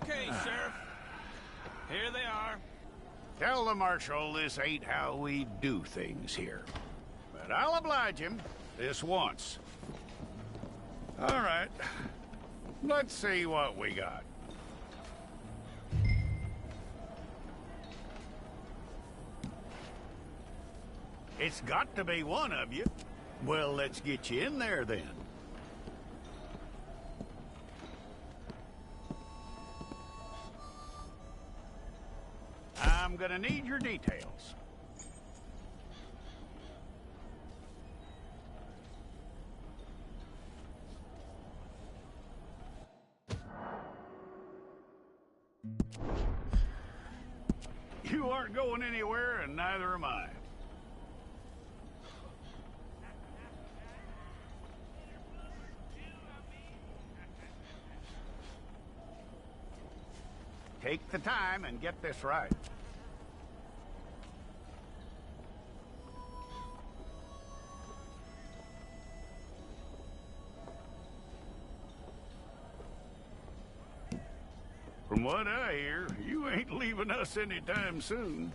Okay, Sheriff. Here they are. Tell the Marshal this ain't how we do things here. But I'll oblige him this once. All right. Let's see what we got. It's got to be one of you. Well, let's get you in there then. I'm gonna need your details. You aren't going anywhere, and neither am I. Take the time and get this right. From what I hear, you ain't leaving us anytime soon.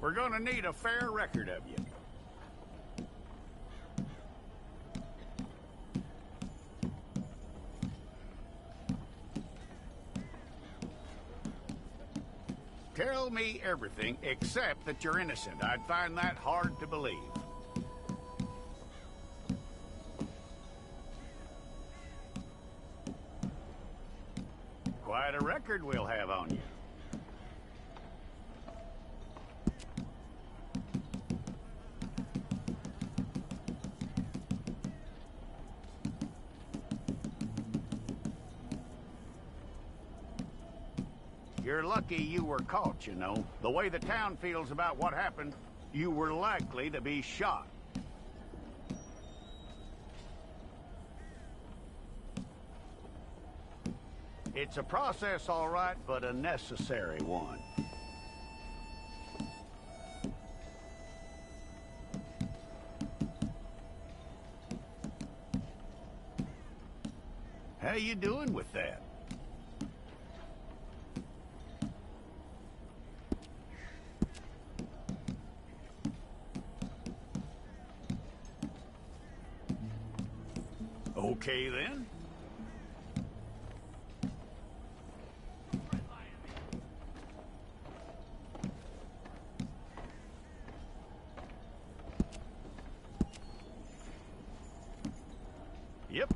We're gonna need a fair record of you. Tell me everything except that you're innocent. I'd find that hard to believe. Quite a record we'll have on you. You're lucky you were caught, you know. The way the town feels about what happened, you were likely to be shot. It's a process, all right, but a necessary one. How you doing with that? Okay, then. Yep.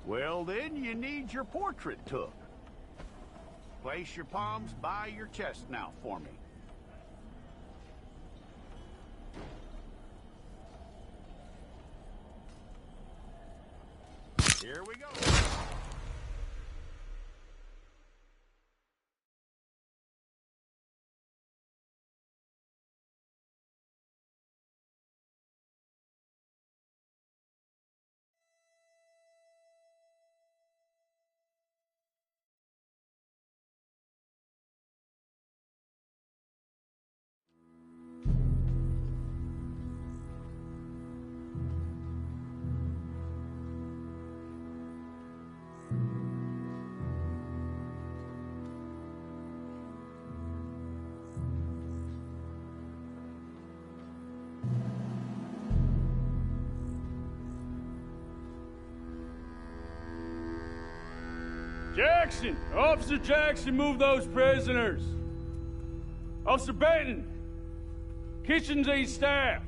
Well, then you need your portrait took. Place your palms by your chest now for me. Here we go. Jackson! Officer Jackson, move those prisoners! Officer Benton! Kitchens aid staff!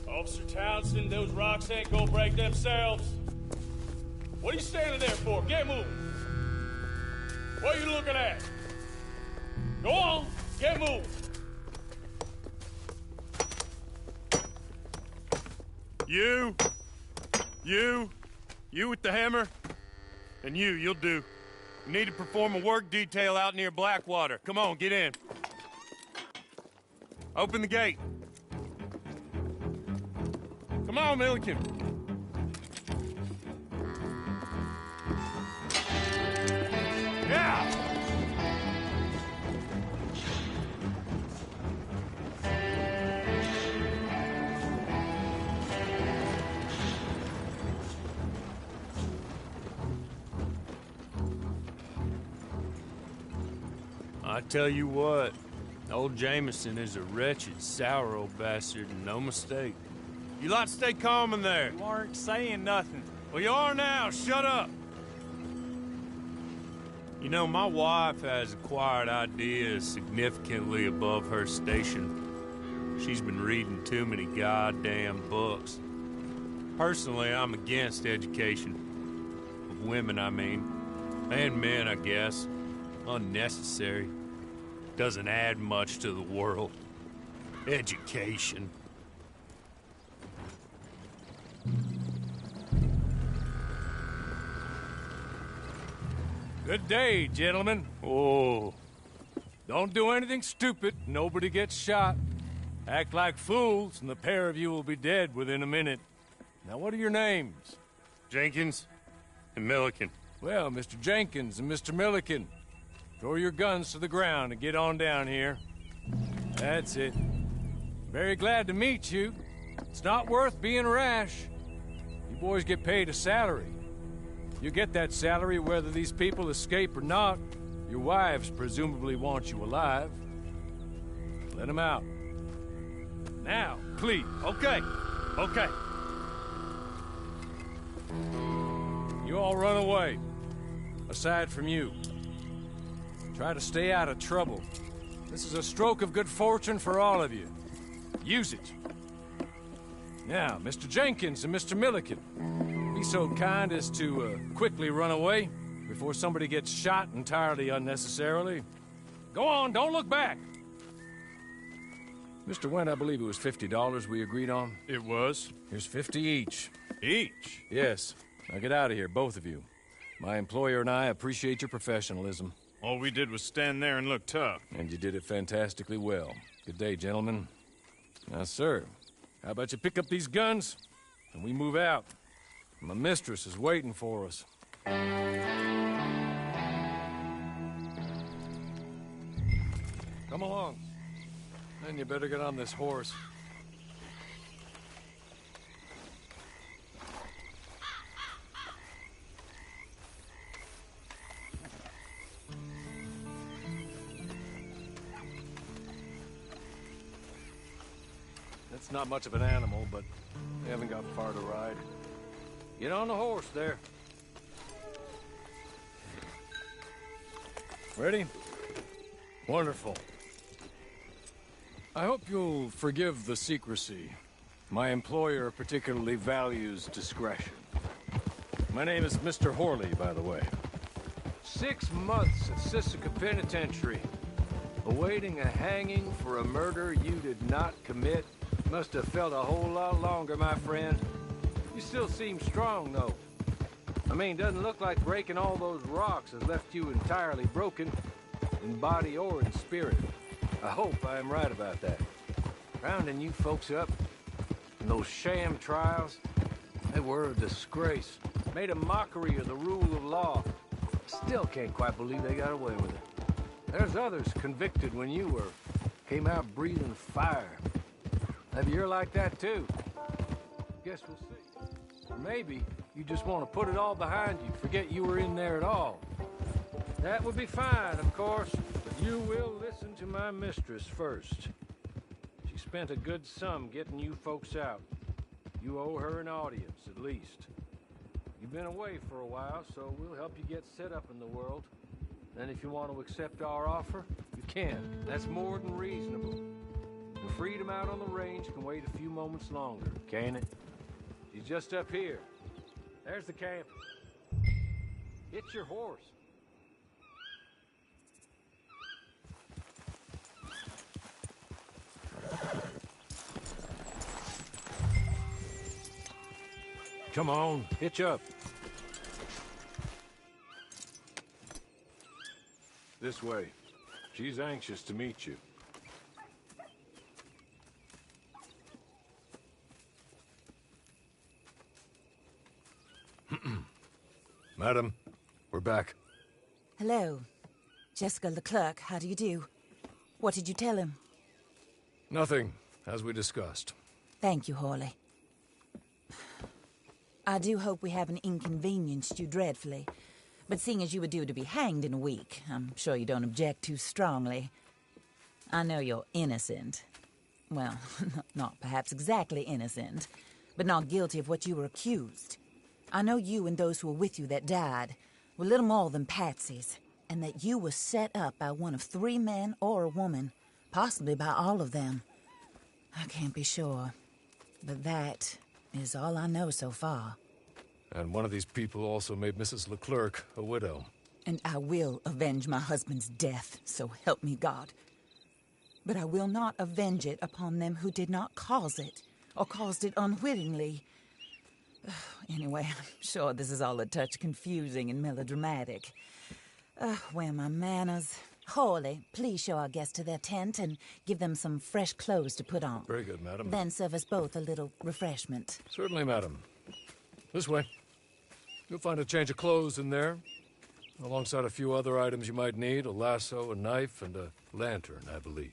Officer Townsend, those rocks ain't gonna break themselves. What are you standing there for? Get moving! What are you looking at? Go on, get moving! You with the hammer? And you'll do. You need to perform a work detail out near Blackwater. Come on, get in. Open the gate. Come on, Milliken. Yeah! I tell you what, old Jameson is a wretched, sour old bastard, and no mistake. You lot stay calm in there. You aren't saying nothing. Well, you are now. Shut up. You know, my wife has acquired ideas significantly above her station. She's been reading too many goddamn books. Personally, I'm against education. Of women, I mean. And men, I guess. Unnecessary. Doesn't add much to the world. Education. Good day, gentlemen. Oh, Don't do anything stupid. Nobody gets shot. Act like fools, and the pair of you will be dead within a minute. Now, what are your names? Jenkins and Milliken. Well, Mr. Jenkins and Mr. Milliken, throw your guns to the ground and get on down here. That's it. Very glad to meet you. It's not worth being rash. You boys get paid a salary. You get that salary whether these people escape or not. Your wives presumably want you alive. Let them out. Now, please. Okay. You all run away. Aside from you. Try to stay out of trouble. This is a stroke of good fortune for all of you. Use it. Now, Mr. Jenkins and Mr. Milliken, be so kind as to quickly run away before somebody gets shot entirely unnecessarily. Go on, don't look back. Mr. Wendt, I believe it was $50 we agreed on. It was. Here's 50 each. Each? Yes. Now get out of here, both of you. My employer and I appreciate your professionalism. All we did was stand there and look tough. And you did it fantastically well. Good day, gentlemen. Now, sir, how about you pick up these guns, and we move out? My mistress is waiting for us. Come along. Then you better get on this horse. It's not much of an animal, but we haven't got far to ride. Get on the horse there. Ready? Wonderful. I hope you'll forgive the secrecy. My employer particularly values discretion. My name is Mr. Horley, by the way. 6 months at Sisika Penitentiary, awaiting a hanging for a murder you did not commit. Must have felt a whole lot longer, my friend. You still seem strong, though. I mean, doesn't look like breaking all those rocks has left you entirely broken, in body or in spirit. I hope I am right about that. Rounding you folks up, and those sham trials, they were a disgrace. Made a mockery of the rule of law. Still can't quite believe they got away with it. There's others convicted when you were. Came out breathing fire. Maybe you're like that too. Guess we'll see. Or maybe you just want to put it all behind you, forget you were in there at all. That would be fine, of course, but you will listen to my mistress first. She spent a good sum getting you folks out. You owe her an audience, at least. You've been away for a while, so we'll help you get set up in the world. Then if you want to accept our offer, you can. That's more than reasonable. The freedom out on the range can wait a few moments longer, can't it? He's just up here. There's the camp. Hit your horse. Come on, hitch up. This way. She's anxious to meet you. Madam, we're back. Hello. Jessica Leclerc, how do you do? What did you tell him? Nothing, as we discussed. Thank you, Hawley. I do hope we haven't inconvenienced you dreadfully. But seeing as you were due to be hanged in a week, I'm sure you don't object too strongly. I know you're innocent. Well, not perhaps exactly innocent, but not guilty of what you were accused. I know you and those who were with you that died were little more than patsies, and that you were set up by one of 3 men or a woman, possibly by all of them. I can't be sure, but that is all I know so far. And one of these people also made Mrs. Leclerc a widow. And I will avenge my husband's death, so help me God. But I will not avenge it upon them who did not cause it, or caused it unwittingly. Anyway, I'm sure this is all a touch confusing and melodramatic. Where are my manners? Hawley, please show our guests to their tent and give them some fresh clothes to put on. Very good, madam. Then serve us both a little refreshment. Certainly, madam. This way. You'll find a change of clothes in there, alongside a few other items you might need, a lasso, a knife, and a lantern, I believe.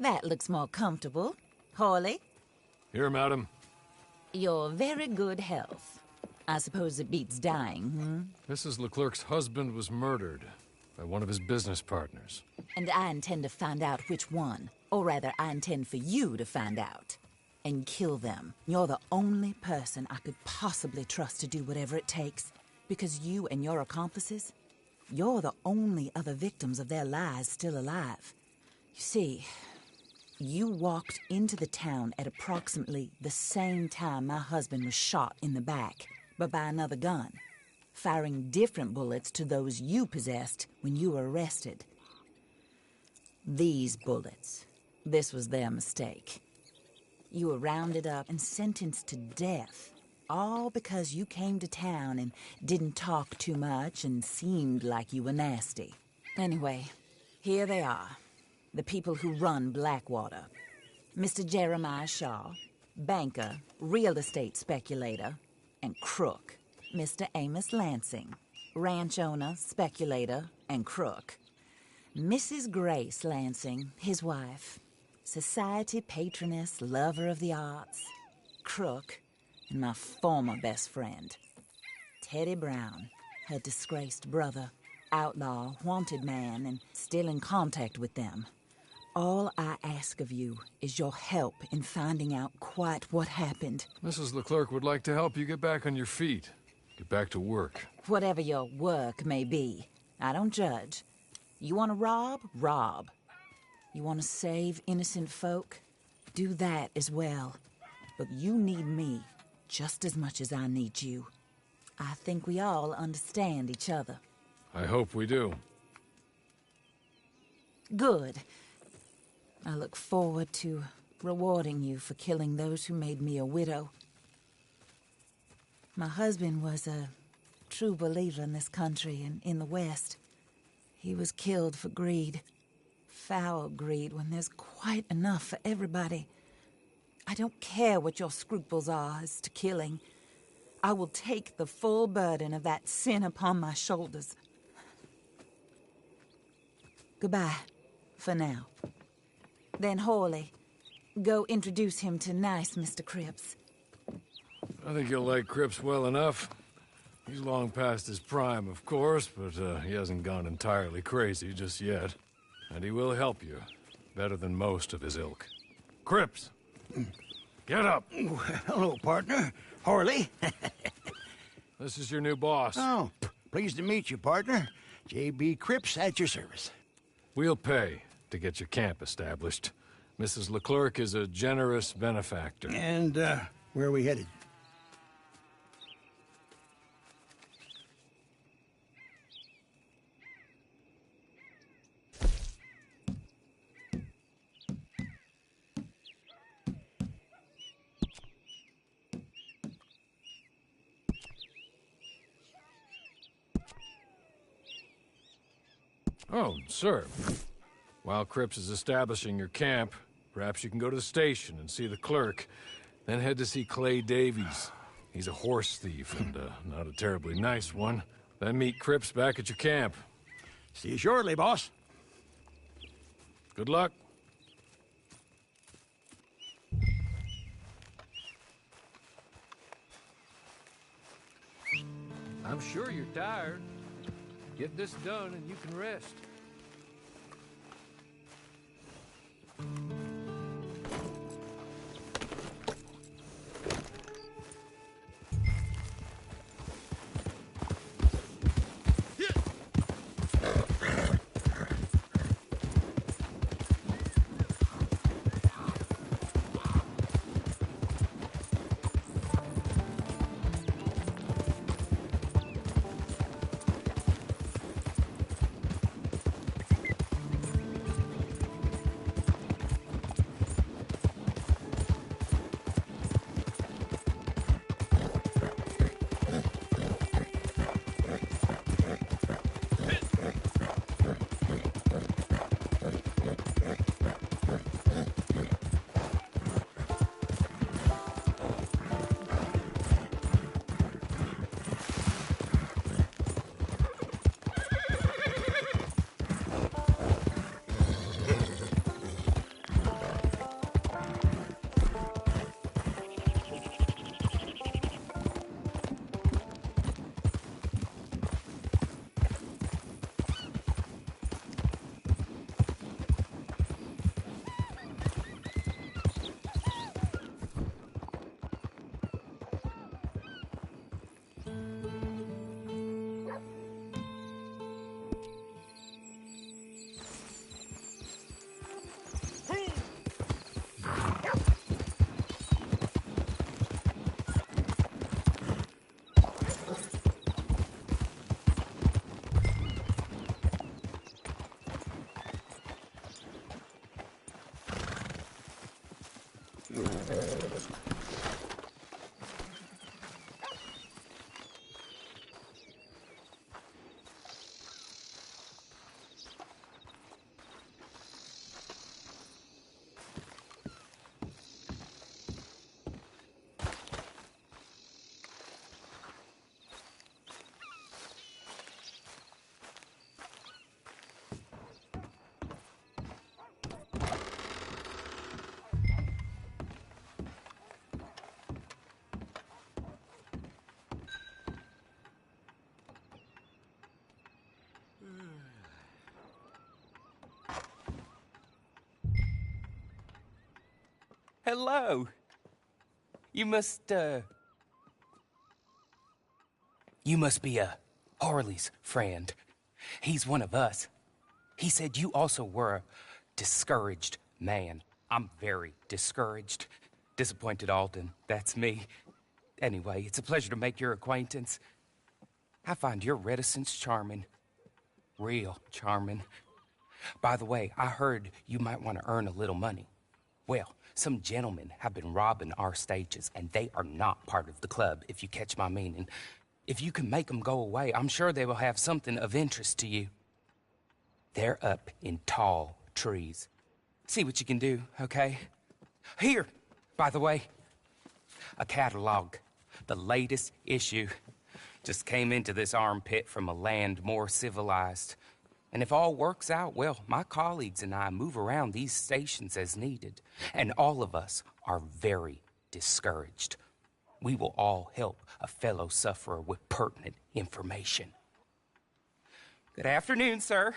That looks more comfortable. Hawley, Here, madam. your very good health. I suppose it beats dying, Mrs. Leclerc's husband was murdered by one of his business partners. And I intend to find out which one. Or rather, I intend for you to find out. And kill them. You're the only person I could possibly trust to do whatever it takes. Because you and your accomplices, you're the only other victims of their lies still alive. You see, you walked into the town at approximately the same time my husband was shot in the back, but by another gun, firing different bullets to those you possessed when you were arrested. These bullets, this was their mistake. You were rounded up and sentenced to death, all because you came to town and didn't talk too much and seemed like you were nasty. Anyway, here they are, the people who run Blackwater. Mr. Jeremiah Shaw, banker, real estate speculator, and crook. Mr. Amos Lansing, ranch owner, speculator, and crook. Mrs. Grace Lansing, his wife, society patroness, lover of the arts, crook, and my former best friend, Teddy Brown, her disgraced brother, outlaw, wanted man, and still in contact with them. All I ask of you is your help in finding out quite what happened. Mrs. Leclerc would like to help you get back on your feet. Get back to work. Whatever your work may be, I don't judge. You want to rob? Rob. You want to save innocent folk? Do that as well. But you need me just as much as I need you. I think we all understand each other. I hope we do. Good. I look forward to rewarding you for killing those who made me a widow. My husband was a true believer in this country and in the West. He was killed for greed. Foul greed when there's quite enough for everybody. I don't care what your scruples are as to killing. I will take the full burden of that sin upon my shoulders. Goodbye, for now. Then Hawley, go introduce him to nice Mr. Cripps. I think you'll like Cripps well enough. He's long past his prime, of course, but he hasn't gone entirely crazy just yet. And he will help you, better than most of his ilk. Cripps! Get up! Hello, partner. Harley. This is your new boss. Oh, pleased to meet you, partner. J.B. Cripps at your service. We'll pay to get your camp established. Mrs. Leclerc is a generous benefactor. And, where are we headed? Oh, sir. While Cripps is establishing your camp, perhaps you can go to the station and see the clerk, then head to see Clay Davies. He's a horse thief, and not a terribly nice one. Then meet Cripps back at your camp. See you shortly, boss. Good luck. I'm sure you're tired. Get this done and you can rest. Hello. You must be Harley's friend. He's one of us. He said you also were a discouraged man. I'm very discouraged. Disappointed Alden, that's me. Anyway, it's a pleasure to make your acquaintance. I find your reticence charming. Real charming. By the way, I heard you might want to earn a little money. Well, some gentlemen have been robbing our stages, and they are not part of the club, if you catch my meaning. If you can make them go away, I'm sure they will have something of interest to you. They're up in tall trees. See what you can do, okay? Here, by the way, a catalog. The latest issue. Just came into this armpit from a land more civilized. And if all works out, well, my colleagues and I move around these stations as needed. And all of us are very discouraged. We will all help a fellow sufferer with pertinent information. Good afternoon, sir.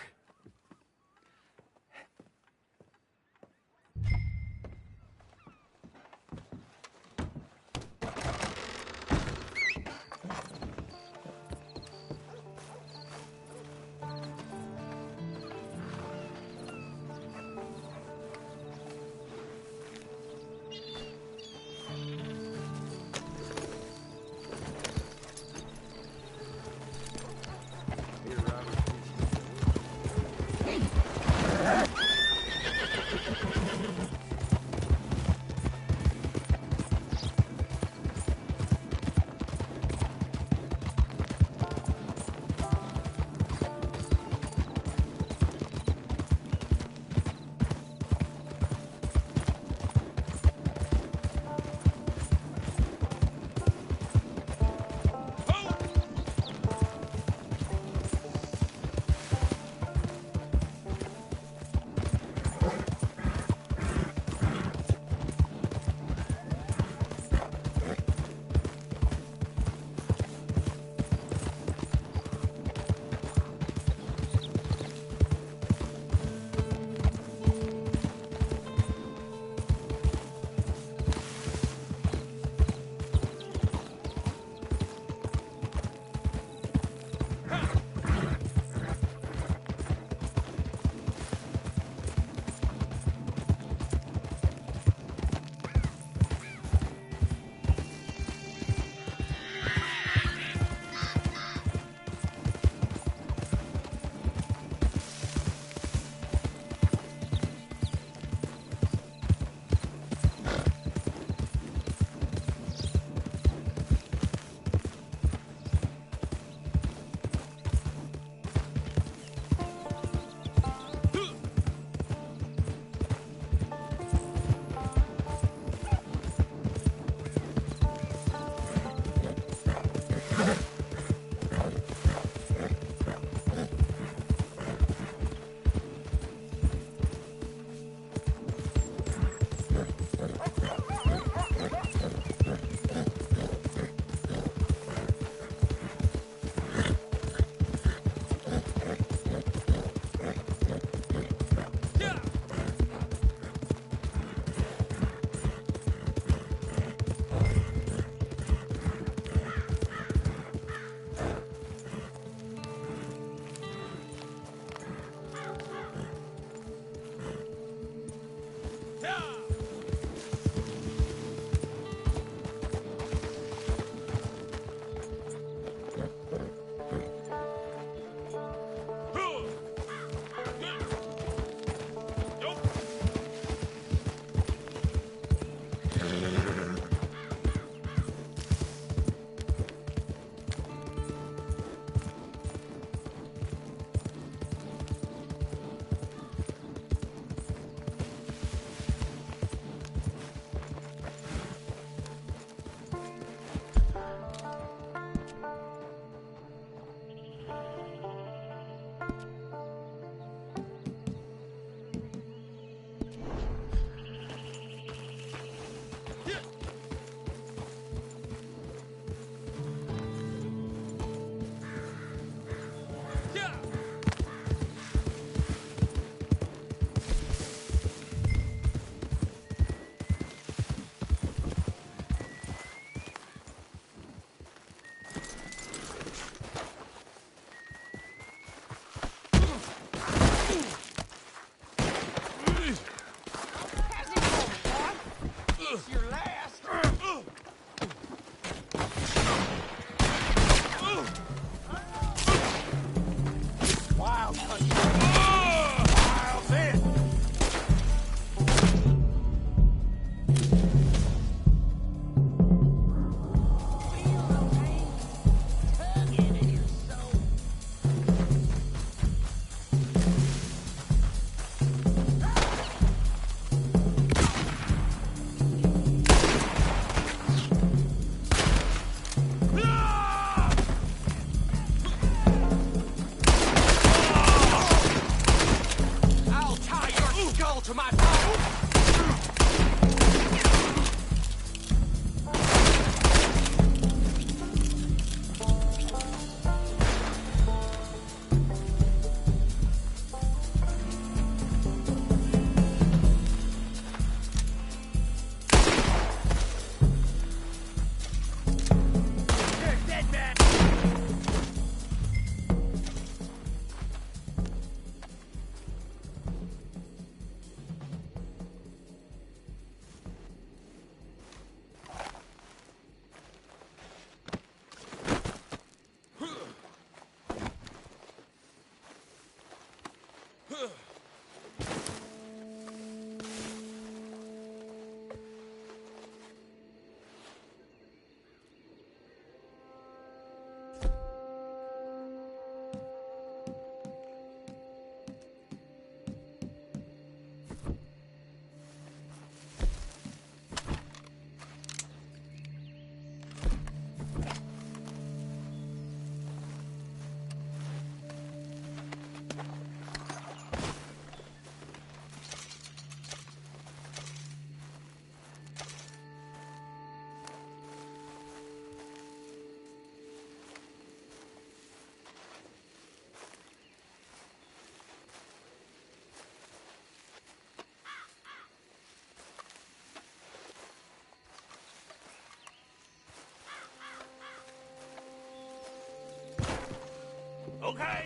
Okay.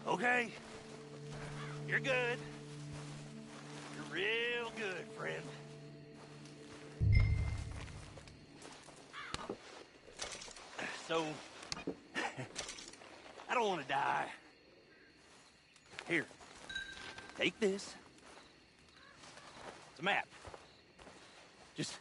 Okay. You're good. You're real good, friend. So, I don't want to die. Here, take this. It's a map. Just...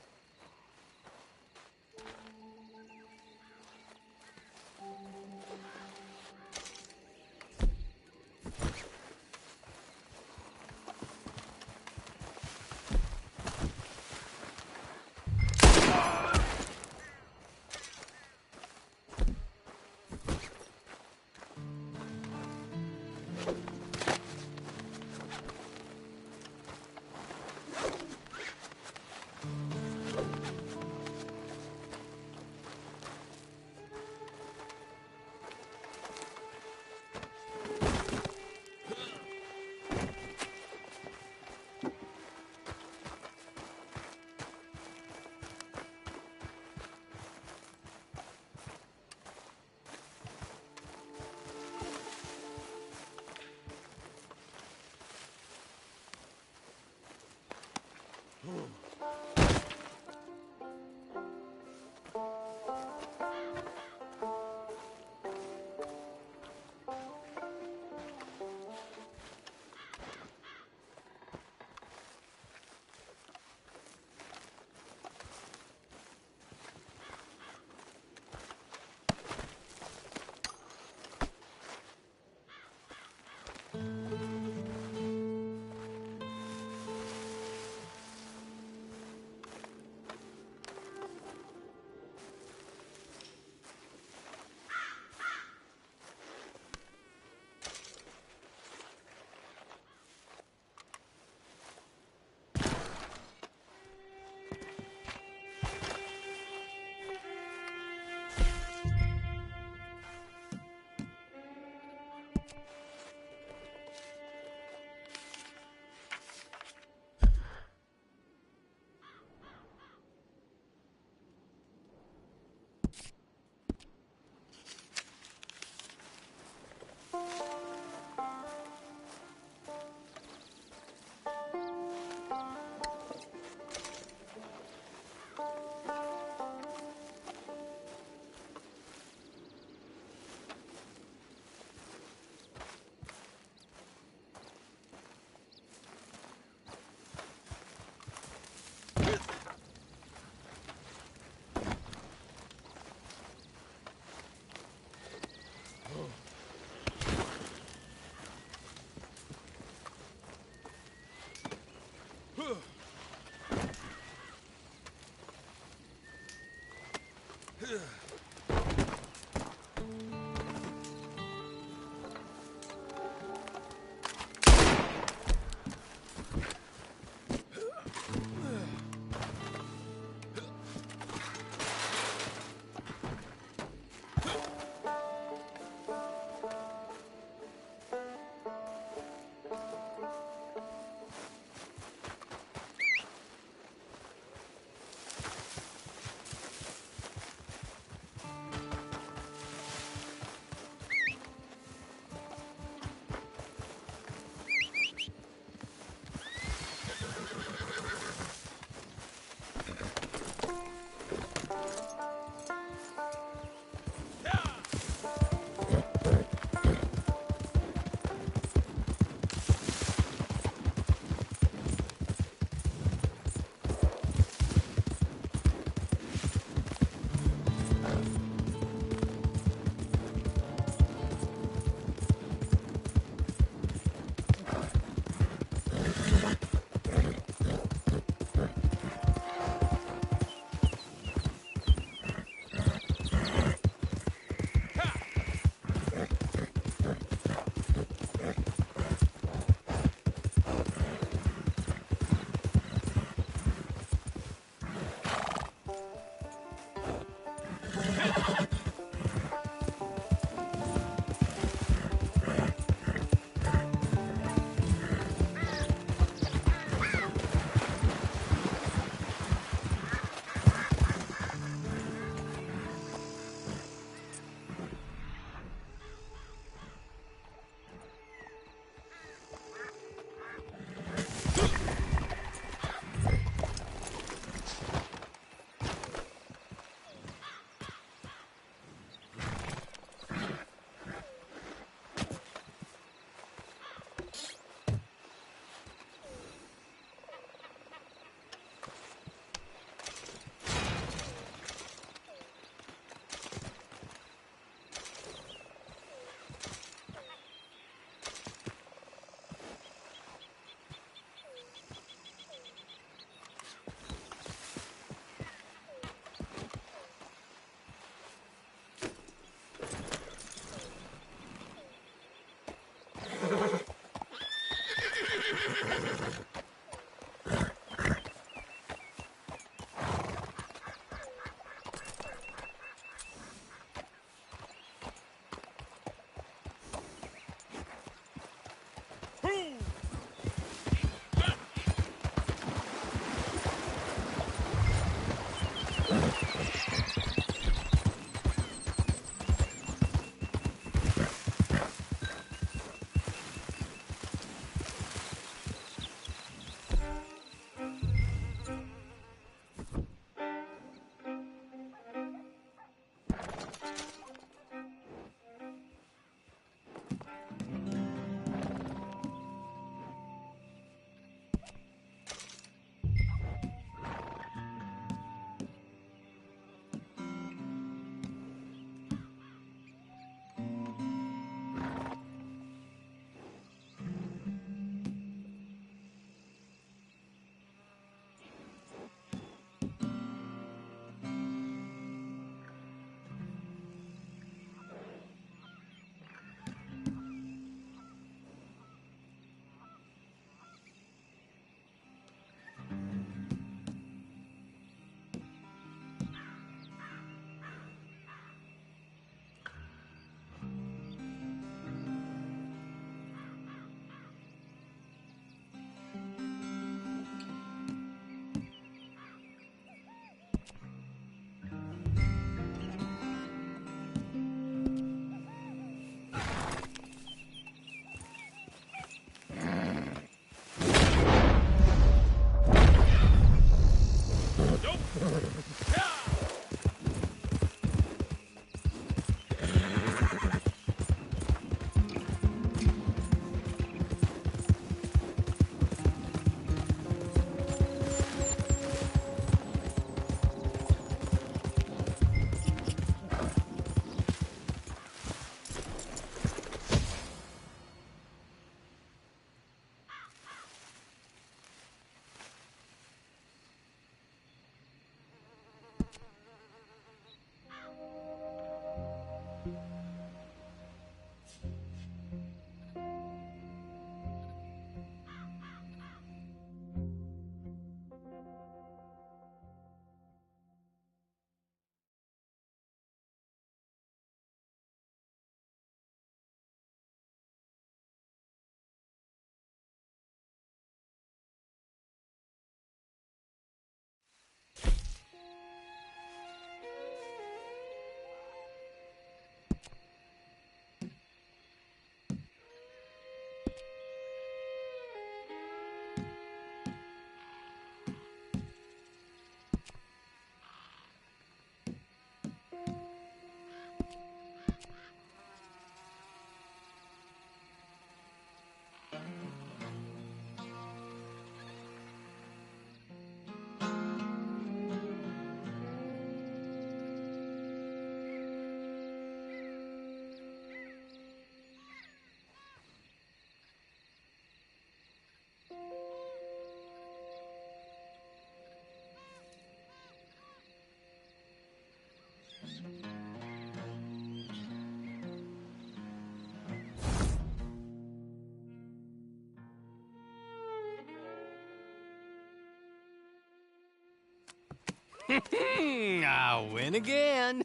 I win again.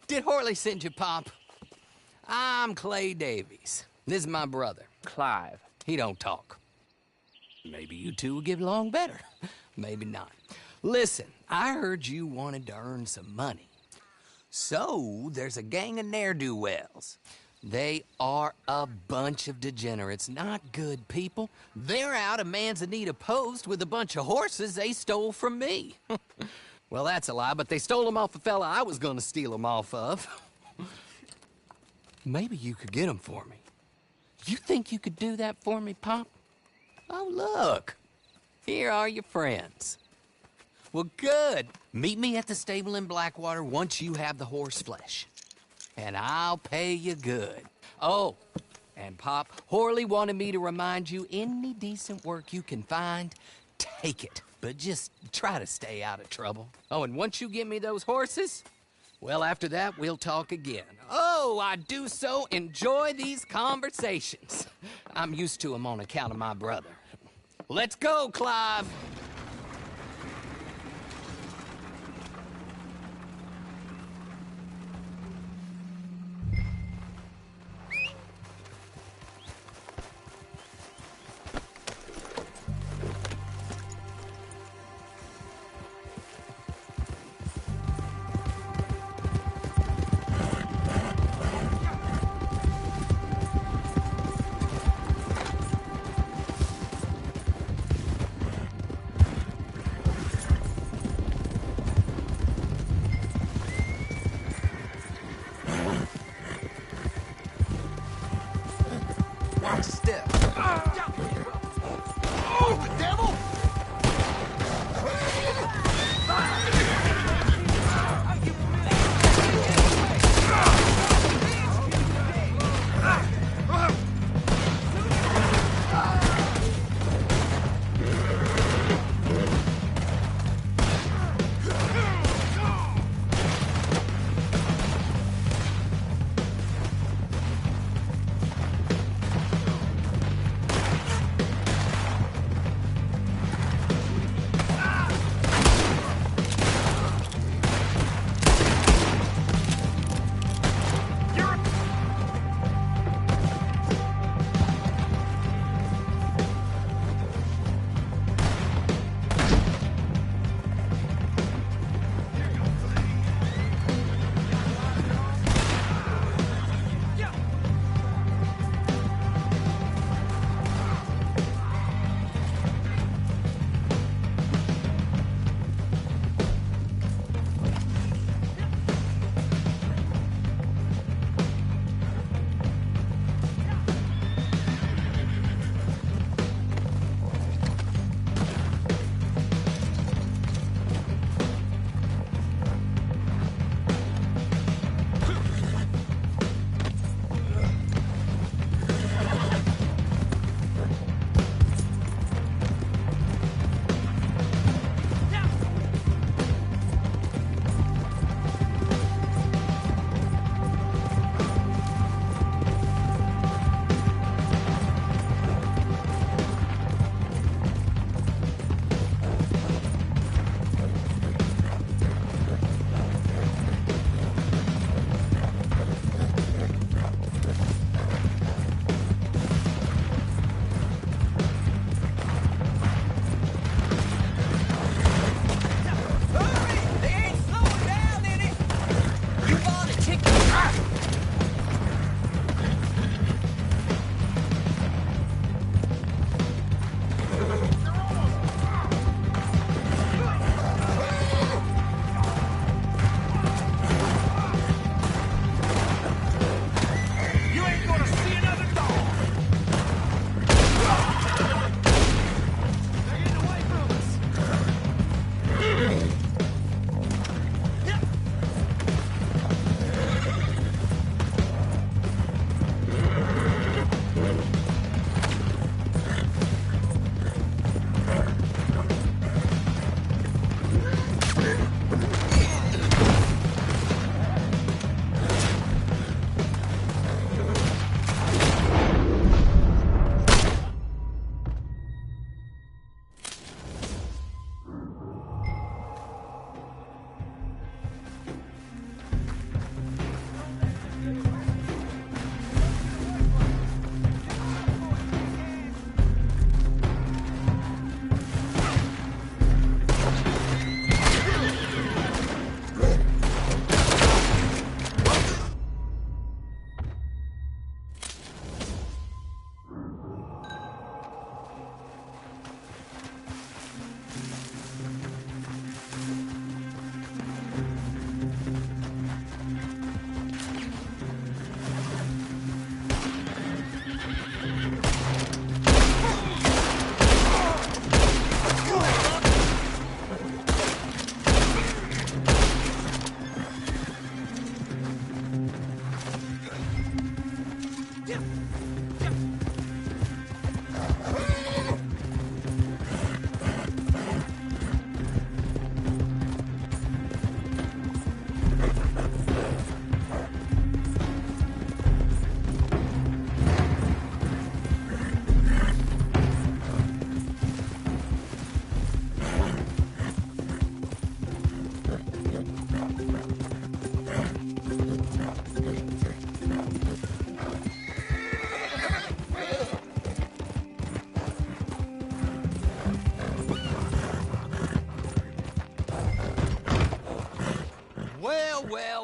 Did Horley send you, Pop? I'm Clay Davies. This is my brother, Clive. He don't talk. Maybe you two will get along better. Maybe not. Listen, I heard you wanted to earn some money. So, there's a gang of ne'er-do-wells. They are a bunch of degenerates, not good people. They're out of Manzanita Post with a bunch of horses they stole from me. Well, that's a lie, but they stole them off a fella I was gonna steal them off of. Maybe you could get them for me. You think you could do that for me, Pop? Oh, look. Here are your friends. Well, good. Meet me at the stable in Blackwater once you have the horse flesh. And I'll pay you good. Oh, and Pop, Horley wanted me to remind you, any decent work you can find, take it. But just try to stay out of trouble. Oh, and once you give me those horses, well, after that, we'll talk again. Oh, I do so enjoy these conversations. I'm used to them on account of my brother. Let's go, Clive. Step. Oh, the devil!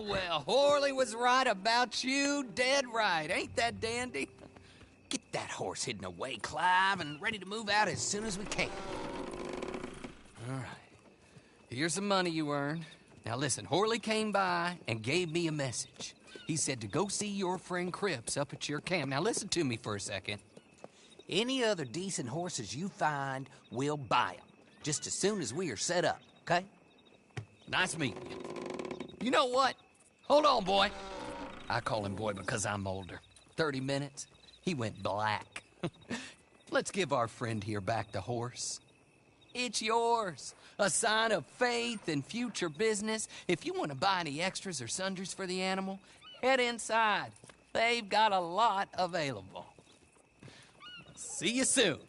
Well, Horley was right about you, dead right. Ain't that dandy? Get that horse hidden away, Clive, and ready to move out as soon as we can. All right. Here's the money you earned. Now listen, Horley came by and gave me a message. He said to go see your friend Cripps up at your camp. Now listen to me for a second. Any other decent horses you find, we'll buy them. Just as soon as we are set up, okay? Nice meeting you. You know what? Hold on, boy. I call him boy because I'm older. 30 minutes, he went black. Let's give our friend here back the horse. It's yours. A sign of faith and future business. If you want to buy any extras or sundries for the animal, head inside. They've got a lot available. See you soon.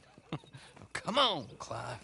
Come on, Clive.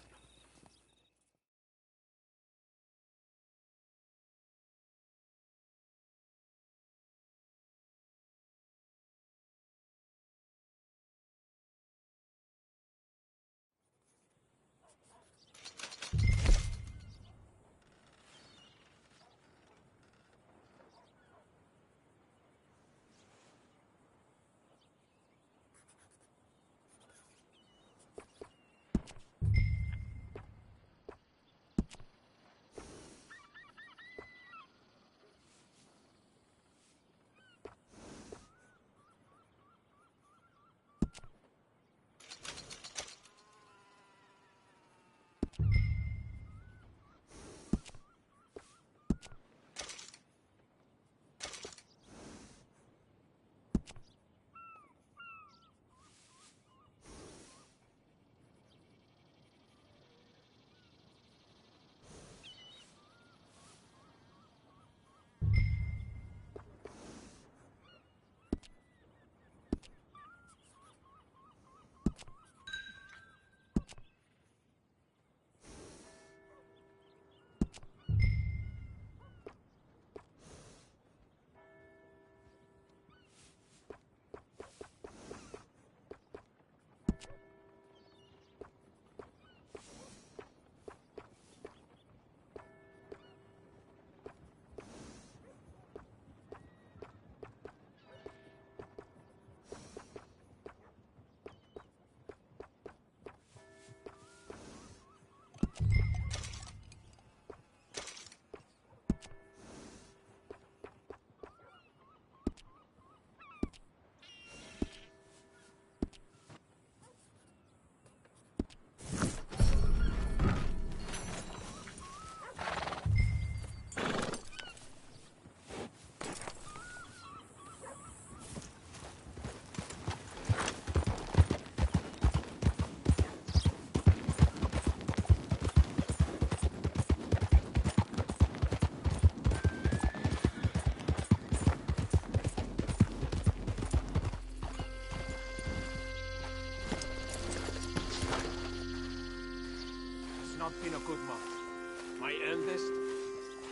Not been a good month. My eldest,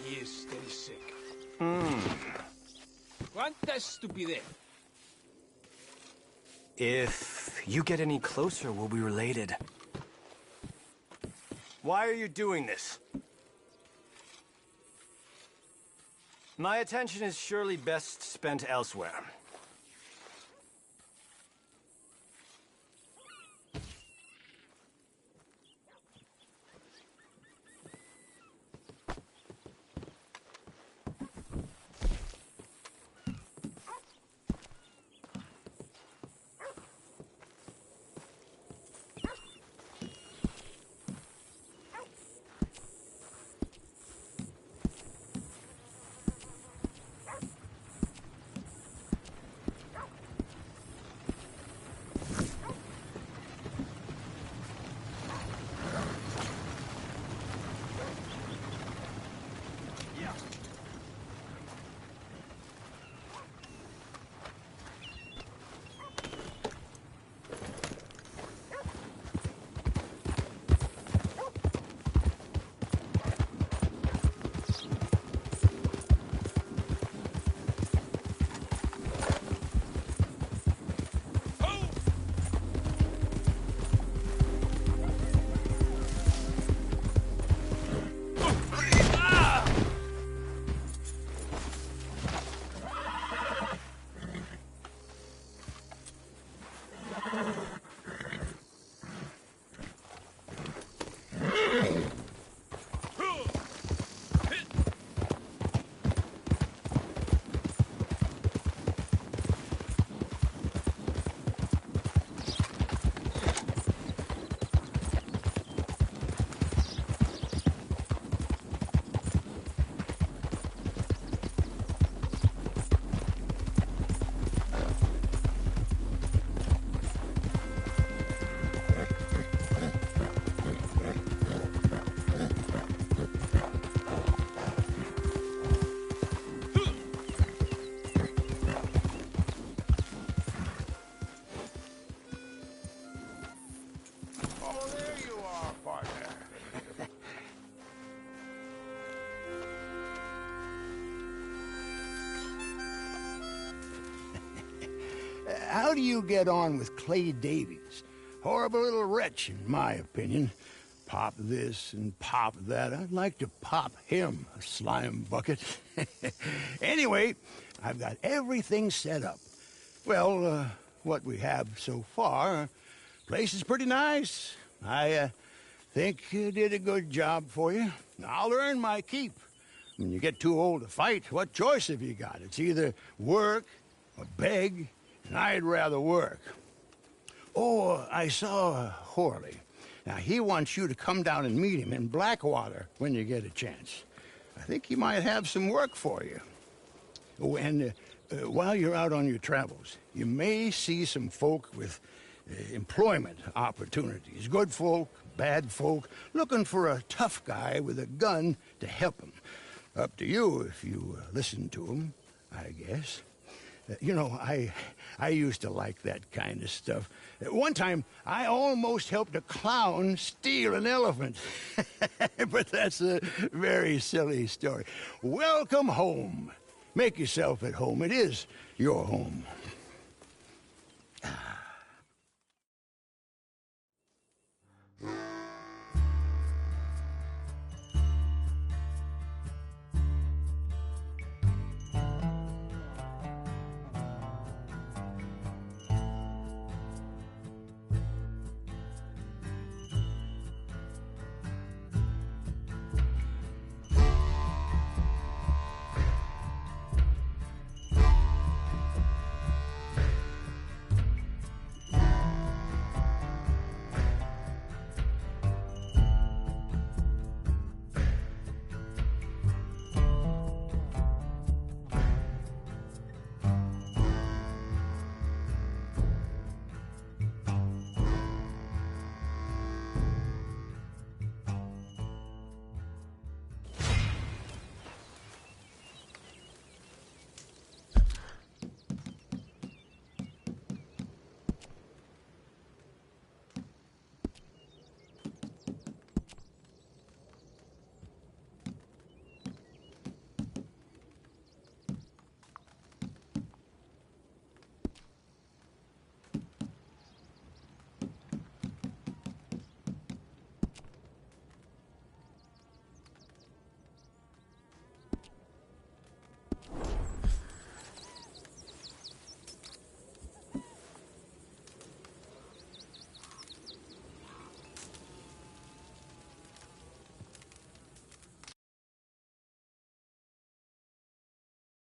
he is still sick. Want us to be there. If you get any closer, we'll be related. Why are you doing this? My attention is surely best spent elsewhere. how do you get on with Clay Davies? Horrible little wretch, in my opinion. Pop this and pop that. I'd like to pop him, a slime bucket. Anyway, I've got everything set up. Well, what we have so far, place is pretty nice. I think you did a good job for you. I'll earn my keep. When you get too old to fight, what choice have you got? It's either work or beg, and I'd rather work. Oh, I saw Horley. Now, he wants you to come down and meet him in Blackwater when you get a chance. I think he might have some work for you. Oh, and while you're out on your travels, you may see some folk with employment opportunities. Good folk, bad folk, looking for a tough guy with a gun to help them. Up to you if you listen to them, I guess. You know, I used to like that kind of stuff. One time, I almost helped a clown steal an elephant. But that's a very silly story. Welcome home. Make yourself at home. It is your home.